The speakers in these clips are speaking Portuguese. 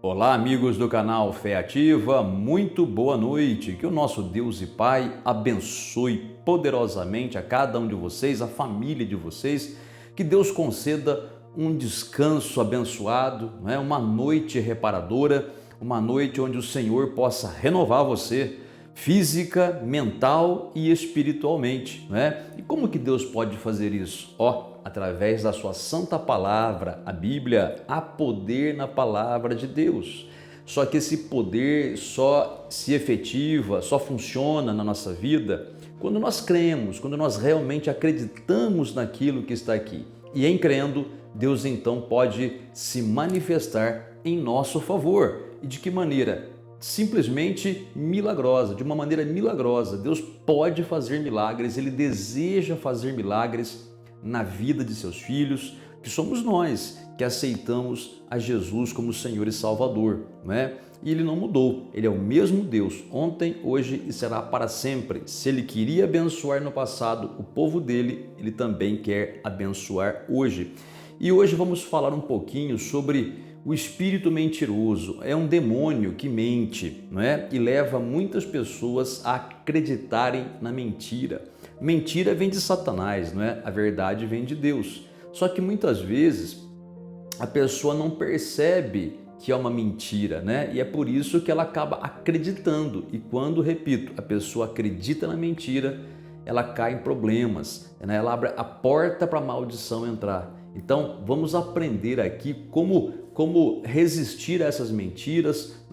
Olá, amigos do canal Fé Ativa, muito boa noite. Que o nosso Deus e Pai abençoe poderosamente a cada um de vocês, a família de vocês. Que Deus conceda um descanso abençoado, uma noite reparadora, uma noite onde o Senhor possa renovar você física, mental e espiritualmente. E como que Deus pode fazer isso? Através da sua santa palavra, a Bíblia. Há poder na palavra de Deus. Só que esse poder só se efetiva, só funciona na nossa vida quando nós cremos, quando nós realmente acreditamos naquilo que está aqui. E em crendo, Deus então pode se manifestar em nosso favor. E de que maneira? Simplesmente milagrosa, de uma maneira milagrosa. Deus pode fazer milagres, Ele deseja fazer milagres na vida de seus filhos, que somos nós que aceitamos a Jesus como Senhor e Salvador, E Ele não mudou, Ele é o mesmo Deus, ontem, hoje e será para sempre. Se Ele queria abençoar no passado o povo dele, Ele também quer abençoar hoje. E hoje vamos falar um pouquinho sobre o espírito mentiroso. É um demônio que mente, e leva muitas pessoas a acreditarem na mentira. Mentira vem de Satanás, A verdade vem de Deus. Só que muitas vezes a pessoa não percebe que é uma mentira, E é por isso que ela acaba acreditando. E quando, repito, a pessoa acredita na mentira, ela cai em problemas, Ela abre a porta para a maldição entrar. Então, vamos aprender aqui como resistir a essas mentiras,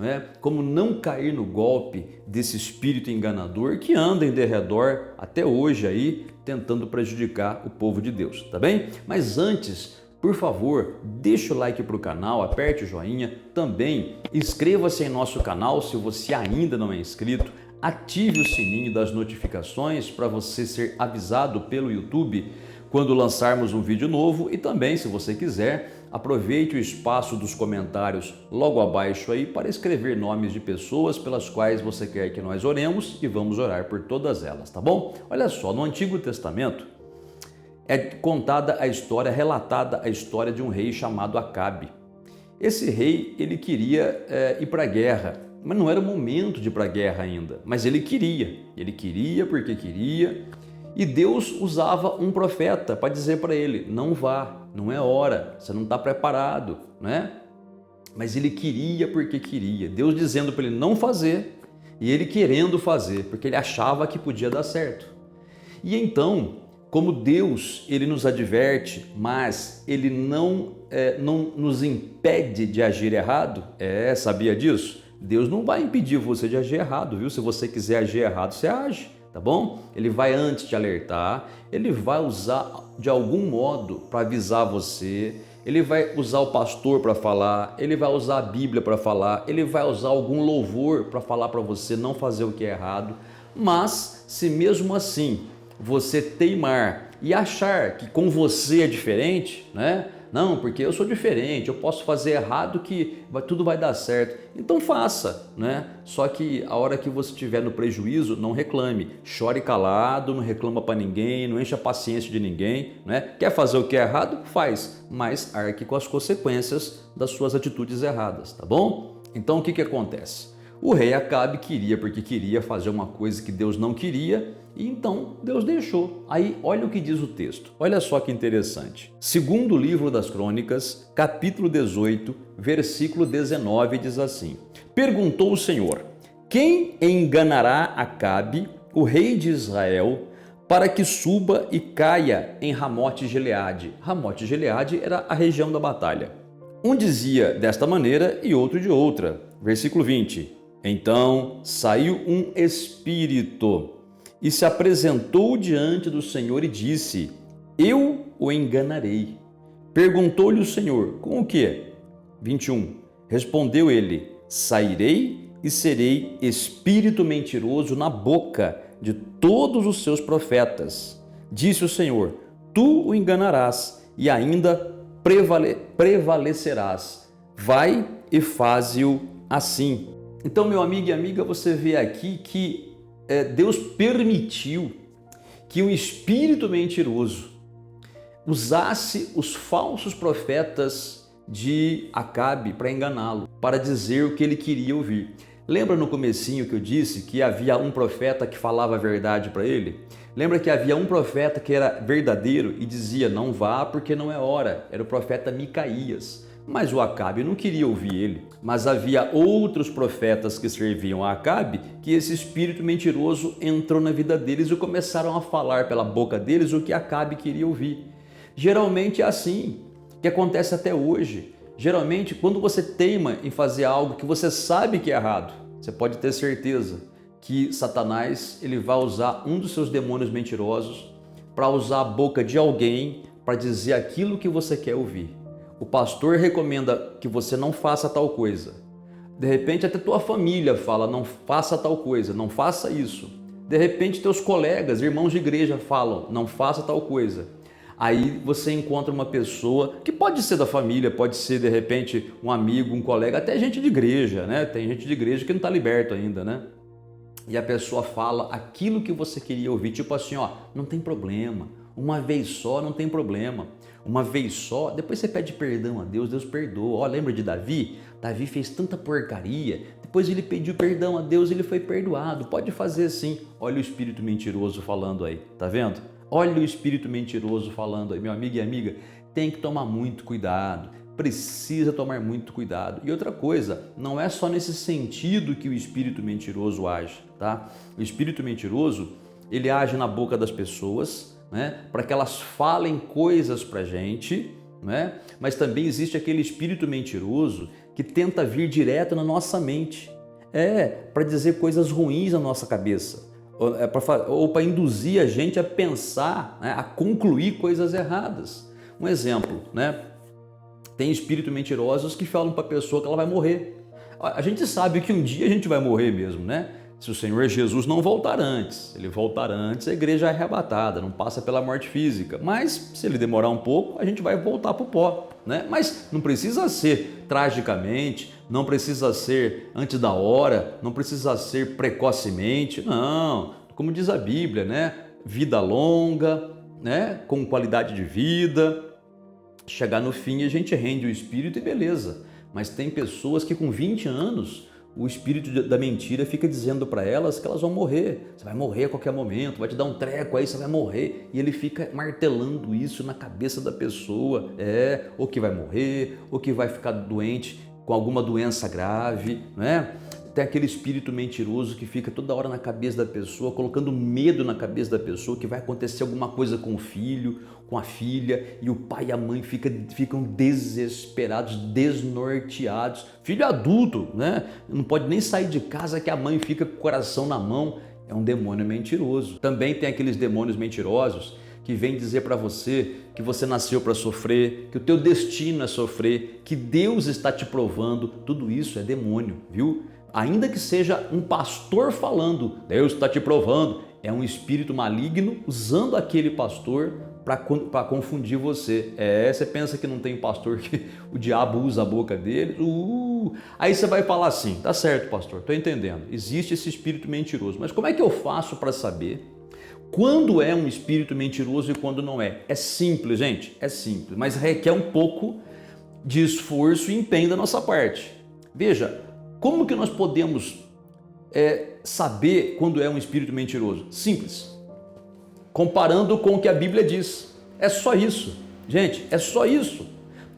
Como não cair no golpe desse espírito enganador que anda em derredor até hoje aí, tentando prejudicar o povo de Deus, tá bem? Mas antes, por favor, deixa o like para o canal, aperte o joinha, também inscreva-se em nosso canal se você ainda não é inscrito, ative o sininho das notificações para você ser avisado pelo YouTube quando lançarmos um vídeo novo e também, se você quiser, aproveite o espaço dos comentários logo abaixo aí para escrever nomes de pessoas pelas quais você quer que nós oremos e vamos orar por todas elas, tá bom? Olha só, no Antigo Testamento é contada a história, relatada a história de um rei chamado Acabe. Esse rei, ele queria ir para a guerra, mas não era o momento de ir para a guerra ainda, mas ele queria porque queria. E Deus usava um profeta para dizer para ele, não vá, não é hora, você não está preparado, Mas ele queria porque queria. Deus dizendo para ele não fazer e ele querendo fazer, porque ele achava que podia dar certo. E então, como Deus, ele nos adverte, mas ele não nos impede de agir errado, sabia disso? Deus não vai impedir você de agir errado, viu? Se você quiser agir errado, você age. Tá bom? Ele vai antes te alertar, ele vai usar de algum modo para avisar você, ele vai usar o pastor para falar, ele vai usar a Bíblia para falar, ele vai usar algum louvor para falar para você não fazer o que é errado. Mas se mesmo assim você teimar e achar que com você é diferente, Não, porque eu sou diferente, eu posso fazer errado que tudo vai dar certo. Então faça, Só que a hora que você estiver no prejuízo, não reclame. Chore calado, não reclama para ninguém, não encha a paciência de ninguém, Quer fazer o que é errado? Faz, mas arque com as consequências das suas atitudes erradas, tá bom? Então o que acontece? O rei Acabe queria porque queria fazer uma coisa que Deus não queria e então Deus deixou. Aí olha o que diz o texto, olha só que interessante. Segundo o livro das Crônicas, capítulo 18, versículo 19 diz assim: Perguntou o Senhor, quem enganará Acabe, o rei de Israel, para que suba e caia em Ramote-Gileade? Ramote-Gileade era a região da batalha. Um dizia desta maneira e outro de outra. Versículo 20. Então saiu um espírito e se apresentou diante do Senhor e disse, eu o enganarei. Perguntou-lhe o Senhor, com o quê? 21. Respondeu ele, sairei e serei espírito mentiroso na boca de todos os seus profetas. Disse o Senhor, tu o enganarás e ainda prevalecerás. Vai e faze-o assim. Então, meu amigo e amiga, você vê aqui que Deus permitiu que um espírito mentiroso usasse os falsos profetas de Acabe para enganá-lo, para dizer o que ele queria ouvir. Lembra no comecinho que eu disse que havia um profeta que falava a verdade para ele? Lembra que havia um profeta que era verdadeiro e dizia não vá porque não é hora? Era o profeta Micaías. Mas o Acabe não queria ouvir ele. Mas havia outros profetas que serviam a Acabe que esse espírito mentiroso entrou na vida deles e começaram a falar pela boca deles o que Acabe queria ouvir. Geralmente é assim que acontece até hoje. Geralmente, quando você teima em fazer algo que você sabe que é errado, você pode ter certeza que Satanás ele vai usar um dos seus demônios mentirosos para usar a boca de alguém para dizer aquilo que você quer ouvir. O pastor recomenda que você não faça tal coisa. De repente, até tua família fala, não faça tal coisa, não faça isso. De repente, teus colegas, irmãos de igreja falam, não faça tal coisa. Aí você encontra uma pessoa que pode ser da família, pode ser de repente um amigo, um colega, até gente de igreja, né? Tem gente de igreja que não está liberto ainda, né? E a pessoa fala aquilo que você queria ouvir, tipo assim, ó, não tem problema, uma vez só não tem problema, uma vez só, depois você pede perdão a Deus, Deus perdoa. Ó, lembra de Davi? Davi fez tanta porcaria, depois ele pediu perdão a Deus, ele foi perdoado, pode fazer assim. Olha o espírito mentiroso falando aí, tá vendo? Olha o espírito mentiroso falando aí, meu amigo e amiga, tem que tomar muito cuidado, precisa tomar muito cuidado. E outra coisa, não é só nesse sentido que o espírito mentiroso age, tá? O espírito mentiroso, ele age na boca das pessoas, né, para que elas falem coisas pra gente, né? Mas também existe aquele espírito mentiroso que tenta vir direto na nossa mente, para dizer coisas ruins na nossa cabeça, ou para induzir a gente a pensar, né, a concluir coisas erradas. Um exemplo, né? Tem espíritos mentirosos que falam para a pessoa que ela vai morrer. A gente sabe que um dia a gente vai morrer mesmo, né? Se o Senhor Jesus não voltar antes, ele voltar antes, a igreja é arrebatada, não passa pela morte física. Mas se ele demorar um pouco, a gente vai voltar para o pó, né? Mas não precisa ser tragicamente, não precisa ser antes da hora, não precisa ser precocemente, não. Como diz a Bíblia, né? Vida longa, né? Com qualidade de vida. Chegar no fim a gente rende o espírito e beleza. Mas tem pessoas que com 20 anos o espírito da mentira fica dizendo para elas que elas vão morrer. Você vai morrer a qualquer momento, vai te dar um treco aí, você vai morrer. E ele fica martelando isso na cabeça da pessoa. Ou que vai morrer, ou que vai ficar doente com alguma doença grave, né? Tem aquele espírito mentiroso que fica toda hora na cabeça da pessoa, colocando medo na cabeça da pessoa que vai acontecer alguma coisa com o filho, com a filha, e o pai e a mãe ficam desesperados, desnorteados. Filho adulto, né? Não pode nem sair de casa que a mãe fica com o coração na mão. É um demônio mentiroso. Também tem aqueles demônios mentirosos que vem dizer para você que você nasceu para sofrer, que o teu destino é sofrer, que Deus está te provando. Tudo isso é demônio, viu? Ainda que seja um pastor falando, Deus está te provando, é um espírito maligno usando aquele pastor para confundir você. Você pensa que não tem pastor que o diabo usa a boca dele? Aí você vai falar assim, tá certo, pastor, estou entendendo, existe esse espírito mentiroso, mas como é que eu faço para saber quando é um espírito mentiroso e quando não é? É simples, gente, é simples, mas requer um pouco de esforço e empenho da nossa parte. Veja, como que nós podemos saber quando é um espírito mentiroso? Simples. Comparando com o que a Bíblia diz. É só isso. Gente, é só isso.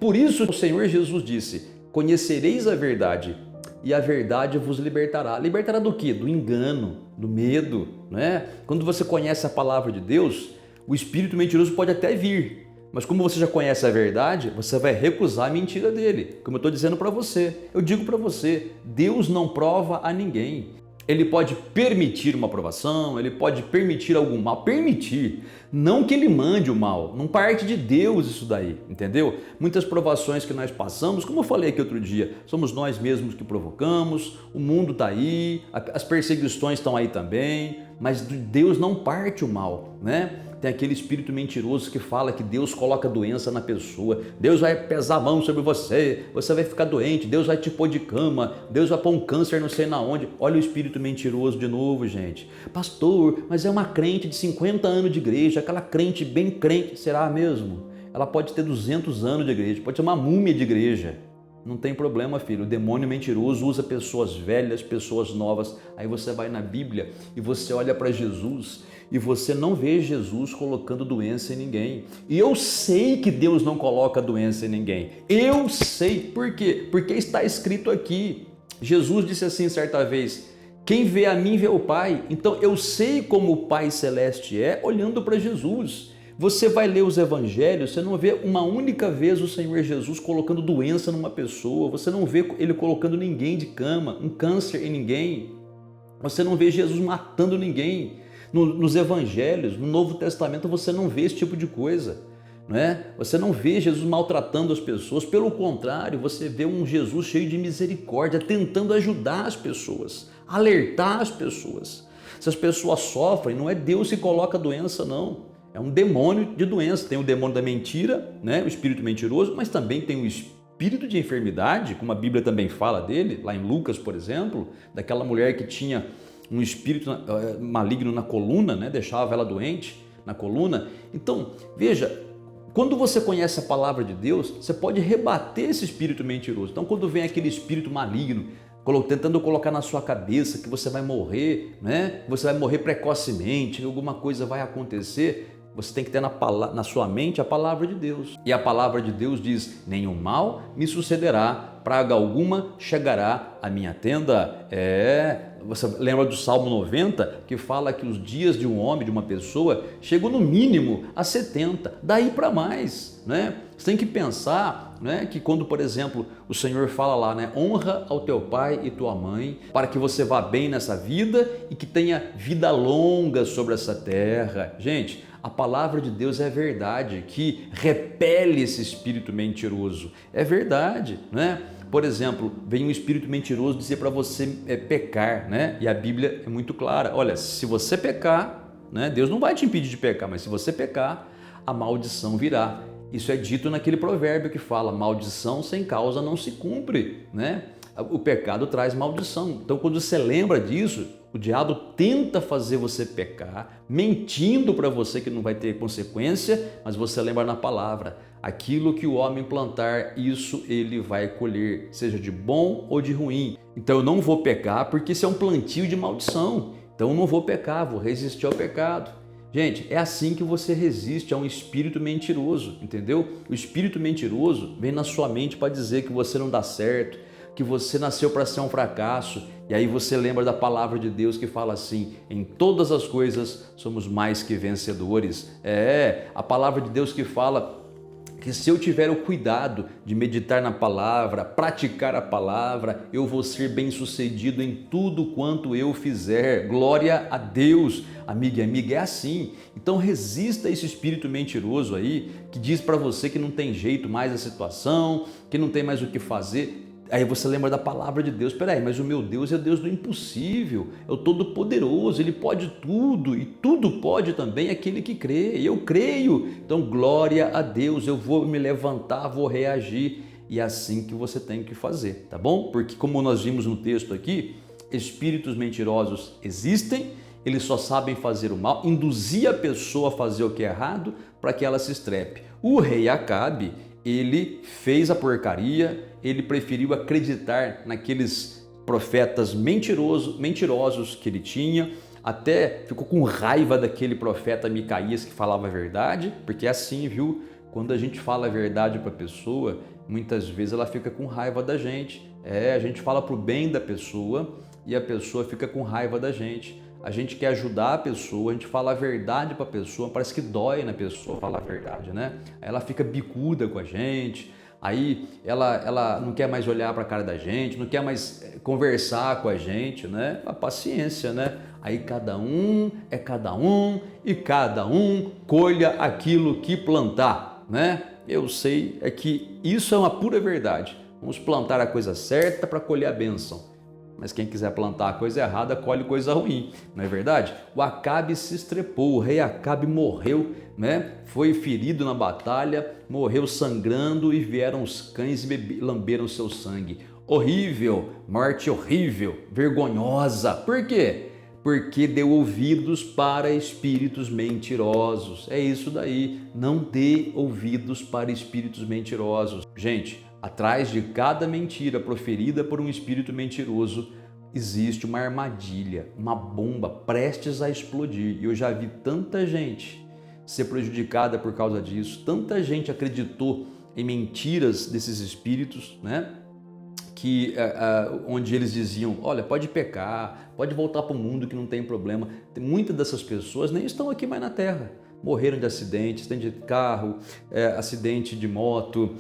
Por isso o Senhor Jesus disse, conhecereis a verdade e a verdade vos libertará. Libertará do quê? Do engano, do medo, né? Quando você conhece a palavra de Deus, o espírito mentiroso pode até vir. Mas como você já conhece a verdade, você vai recusar a mentira dele. Como eu estou dizendo para você, eu digo para você, Deus não prova a ninguém. Ele pode permitir uma provação, ele pode permitir algum mal, permitir, não que ele mande o mal, não parte de Deus isso daí, entendeu? Muitas provações que nós passamos, como eu falei aqui outro dia, somos nós mesmos que provocamos, o mundo está aí, as perseguições estão aí também, mas Deus não parte o mal, né? Tem aquele espírito mentiroso que fala que Deus coloca doença na pessoa, Deus vai pesar a mão sobre você, você vai ficar doente, Deus vai te pôr de cama, Deus vai pôr um câncer não sei na onde. Olha o espírito mentiroso de novo, gente. Pastor, mas é uma crente de 50 anos de igreja, aquela crente bem crente, será mesmo? ela pode ter 200 anos de igreja, pode ser uma múmia de igreja. Não tem problema, filho. O demônio mentiroso usa pessoas velhas, pessoas novas. Aí você vai na Bíblia e você olha para Jesus e você não vê Jesus colocando doença em ninguém. E eu sei que Deus não coloca doença em ninguém. Eu sei. Por quê? Porque está escrito aqui. Jesus disse assim certa vez: quem vê a mim vê o Pai. Então eu sei como o Pai Celeste é olhando para Jesus. Você vai ler os evangelhos, você não vê uma única vez o Senhor Jesus colocando doença numa pessoa, você não vê ele colocando ninguém de cama, um câncer em ninguém, você não vê Jesus matando ninguém. Nos evangelhos, no Novo Testamento, você não vê esse tipo de coisa, não é? Você não vê Jesus maltratando as pessoas, pelo contrário, você vê um Jesus cheio de misericórdia, tentando ajudar as pessoas, alertar as pessoas. Se as pessoas sofrem, não é Deus que coloca a doença, não. É um demônio de doença. Tem o demônio da mentira, né? O espírito mentiroso, mas também tem o espírito de enfermidade, como a Bíblia também fala dele, lá em Lucas, por exemplo, daquela mulher que tinha um espírito maligno na coluna, né? Deixava ela doente na coluna. Então, veja, quando você conhece a palavra de Deus, você pode rebater esse espírito mentiroso. Então, quando vem aquele espírito maligno, tentando colocar na sua cabeça que você vai morrer, né? Você vai morrer precocemente, que alguma coisa vai acontecer, você tem que ter na sua mente a palavra de Deus. E a palavra de Deus diz: nenhum mal me sucederá, praga alguma chegará à minha tenda. Você lembra do Salmo 90, que fala que os dias de um homem, de uma pessoa, chegam no mínimo a 70, daí para mais, né? Você tem que pensar, né, que quando, por exemplo, o Senhor fala lá, né, honra ao teu pai e tua mãe, para que você vá bem nessa vida e que tenha vida longa sobre essa terra. Gente, a palavra de Deus é verdade, que repele esse espírito mentiroso. É verdade, né? Por exemplo, vem um espírito mentiroso dizer para você pecar, né? E a Bíblia é muito clara. Olha, se você pecar, né, Deus não vai te impedir de pecar, mas se você pecar, a maldição virá. Isso é dito naquele provérbio que fala: maldição sem causa não se cumpre, né? O pecado traz maldição. Então, quando você lembra disso, o diabo tenta fazer você pecar, mentindo para você que não vai ter consequência, mas você lembra na palavra: aquilo que o homem plantar, isso ele vai colher, seja de bom ou de ruim. Então eu não vou pecar porque isso é um plantio de maldição. Então eu não vou pecar, vou resistir ao pecado. Gente, é assim que você resiste a um espírito mentiroso, entendeu? O espírito mentiroso vem na sua mente para dizer que você não dá certo, que você nasceu para ser um fracasso. E aí você lembra da palavra de Deus que fala assim: em todas as coisas somos mais que vencedores. A palavra de Deus que fala que se eu tiver o cuidado de meditar na palavra, praticar a palavra, eu vou ser bem-sucedido em tudo quanto eu fizer. Glória a Deus. Amiga e amiga, é assim. Então resista a esse espírito mentiroso aí, que diz para você que não tem jeito mais a situação, que não tem mais o que fazer. Aí você lembra da palavra de Deus: peraí, mas o meu Deus é Deus do impossível, é o Todo-Poderoso, Ele pode tudo e tudo pode também aquele que crê. E eu creio, então glória a Deus, eu vou me levantar, vou reagir. E é assim que você tem que fazer, tá bom? Porque como nós vimos no texto aqui, espíritos mentirosos existem, eles só sabem fazer o mal, induzir a pessoa a fazer o que é errado para que ela se estrepe. O rei Acabe, ele fez a porcaria, ele preferiu acreditar naqueles profetas mentirosos que ele tinha, até ficou com raiva daquele profeta Micaías que falava a verdade, porque é assim, viu? Quando a gente fala a verdade para a pessoa, muitas vezes ela fica com raiva da gente. A gente fala para o bem da pessoa e a pessoa fica com raiva da gente. A gente quer ajudar a pessoa, a gente fala a verdade para a pessoa, parece que dói na pessoa falar a verdade, né? Ela fica bicuda com a gente, aí ela não quer mais olhar para a cara da gente, não quer mais conversar com a gente, né? A paciência, né? Aí cada um é cada um e cada um colha aquilo que plantar, né? Eu sei que isso é uma pura verdade. Vamos plantar a coisa certa para colher a bênção. Mas quem quiser plantar a coisa errada, colhe coisa ruim, não é verdade? O Acabe se estrepou, o rei Acabe morreu, né? Foi ferido na batalha, morreu sangrando e vieram os cães e lamberam seu sangue. Horrível, morte horrível, vergonhosa. Por quê? porque deu ouvidos para espíritos mentirosos. É isso daí, não dê ouvidos para espíritos mentirosos. Gente, atrás de cada mentira proferida por um espírito mentiroso, existe uma armadilha, uma bomba prestes a explodir. E eu já vi tanta gente ser prejudicada por causa disso, tanta gente acreditou em mentiras desses espíritos, né? Onde eles diziam, olha, pode pecar, pode voltar para o mundo que não tem problema. Muitas dessas pessoas nem estão aqui mais na Terra. Morreram de acidente de carro, acidente de moto,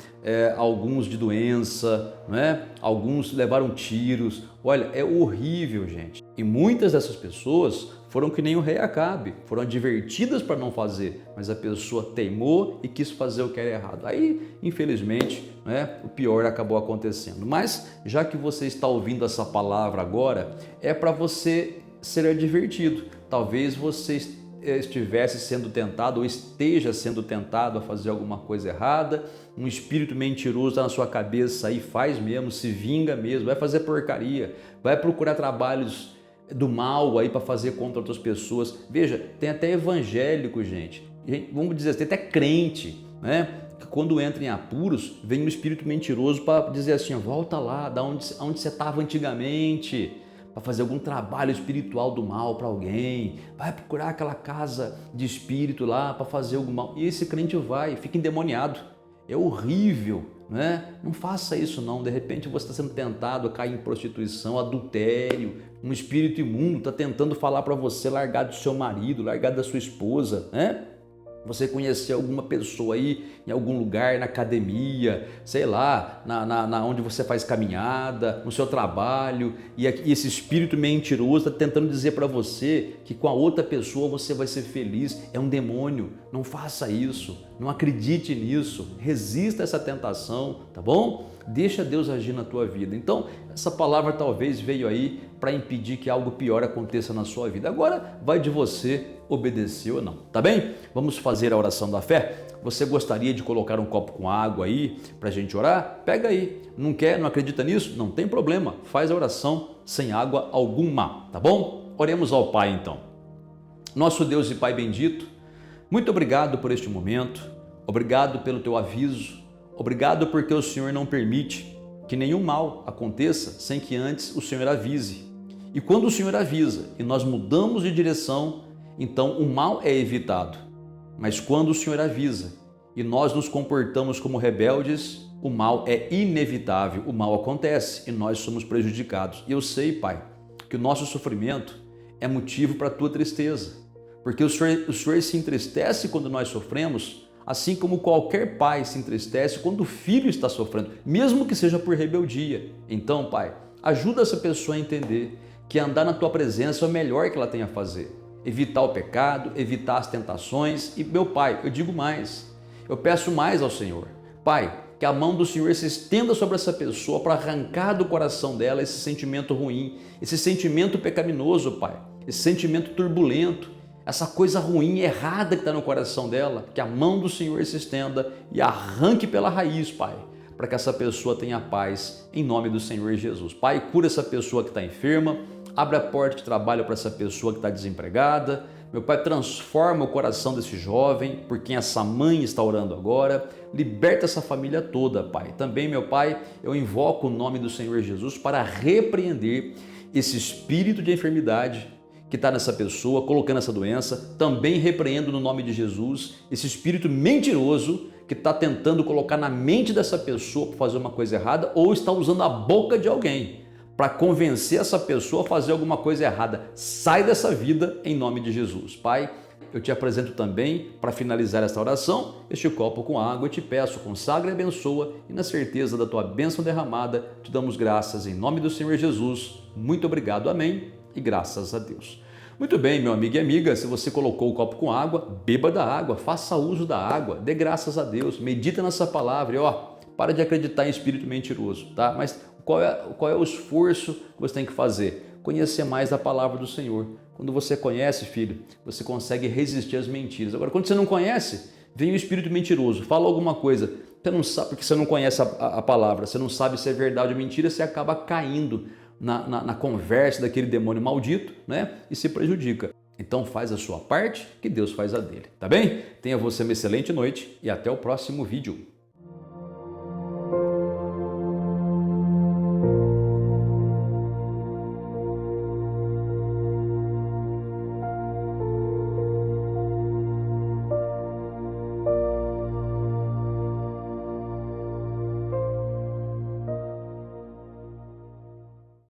alguns de doença, né? Alguns levaram tiros. Olha, é horrível, gente. E muitas dessas pessoas foram que nem o rei Acabe, foram advertidas para não fazer, mas a pessoa teimou e quis fazer o que era errado. Aí, infelizmente, né, o pior acabou acontecendo. Mas, já que você está ouvindo essa palavra agora, é para você ser advertido. Talvez você estivesse sendo tentado ou esteja sendo tentado a fazer alguma coisa errada, um espírito mentiroso está na sua cabeça e faz mesmo, se vinga mesmo, vai fazer porcaria, vai procurar trabalhos do mal aí para fazer contra outras pessoas. Veja, tem até evangélico, gente, vamos dizer assim, tem até crente, né? Que quando entra em apuros, vem um espírito mentiroso para dizer assim, volta lá, da onde você estava antigamente, para fazer algum trabalho espiritual do mal para alguém, vai procurar aquela casa de espírito lá para fazer algum mal. E esse crente vai, fica endemoniado. É horrível, né? Não faça isso não. De repente você está sendo tentado a cair em prostituição, adultério, um espírito imundo está tentando falar para você largar do seu marido, largar da sua esposa, né? Você conhecer alguma pessoa aí em algum lugar, na academia, sei lá, onde você faz caminhada, no seu trabalho, e esse espírito mentiroso está tentando dizer para você que com a outra pessoa você vai ser feliz. É um demônio. Não faça isso, não acredite nisso, resista a essa tentação, tá bom? Deixa Deus agir na tua vida. Então, essa palavra talvez veio aí para impedir que algo pior aconteça na sua vida. Agora vai de você obedecer ou não, tá bem? Vamos fazer a oração da fé? Você gostaria de colocar um copo com água aí para a gente orar? Pega aí. Não quer, não acredita nisso? Não tem problema. Faz a oração sem água alguma, tá bom? Oremos ao Pai então. Nosso Deus e Pai bendito, muito obrigado por este momento. Obrigado pelo teu aviso. Obrigado porque o Senhor não permite que nenhum mal aconteça sem que antes o Senhor avise. E quando o Senhor avisa e nós mudamos de direção, então o mal é evitado. Mas quando o Senhor avisa e nós nos comportamos como rebeldes, o mal é inevitável, o mal acontece e nós somos prejudicados. E eu sei, Pai, que o nosso sofrimento é motivo para a tua tristeza, porque o Senhor se entristece quando nós sofremos, assim como qualquer pai se entristece quando o filho está sofrendo, mesmo que seja por rebeldia. Então, Pai, ajuda essa pessoa a entender que andar na tua presença é o melhor que ela tem a fazer. Evitar o pecado, evitar as tentações. E, meu Pai, eu digo mais, eu peço mais ao Senhor. Pai, que a mão do Senhor se estenda sobre essa pessoa para arrancar do coração dela esse sentimento ruim, esse sentimento pecaminoso, Pai, esse sentimento turbulento, essa coisa ruim e errada que está no coração dela, que a mão do Senhor se estenda e arranque pela raiz, Pai, para que essa pessoa tenha paz, em nome do Senhor Jesus. Pai, cura essa pessoa que está enferma, abre a porta de trabalho para essa pessoa que está desempregada. Meu Pai, transforma o coração desse jovem, por quem essa mãe está orando agora. Liberta essa família toda, Pai. Também, meu Pai, eu invoco o nome do Senhor Jesus para repreender esse espírito de enfermidade que está nessa pessoa, colocando essa doença. Também repreendo no nome de Jesus esse espírito mentiroso que está tentando colocar na mente dessa pessoa para fazer uma coisa errada ou está usando a boca de alguém para convencer essa pessoa a fazer alguma coisa errada. Sai dessa vida em nome de Jesus. Pai, eu te apresento também, para finalizar esta oração, este copo com água. Eu te peço, consagra e abençoa, e na certeza da tua bênção derramada, te damos graças em nome do Senhor Jesus. Muito obrigado, amém, e graças a Deus. Muito bem, meu amigo e amiga, se você colocou o copo com água, beba da água, faça uso da água, dê graças a Deus, medita nessa palavra e para de acreditar em espírito mentiroso, tá? Mas qual é o esforço que você tem que fazer? Conhecer mais da palavra do Senhor. Quando você conhece, filho, você consegue resistir às mentiras. Agora, quando você não conhece, vem o espírito mentiroso, fala alguma coisa, você não sabe, porque você não conhece a palavra, você não sabe se é verdade ou mentira, você acaba caindo na conversa daquele demônio maldito, né? E se prejudica. Então faz a sua parte, que Deus faz a dele, tá bem? Tenha você uma excelente noite e até o próximo vídeo.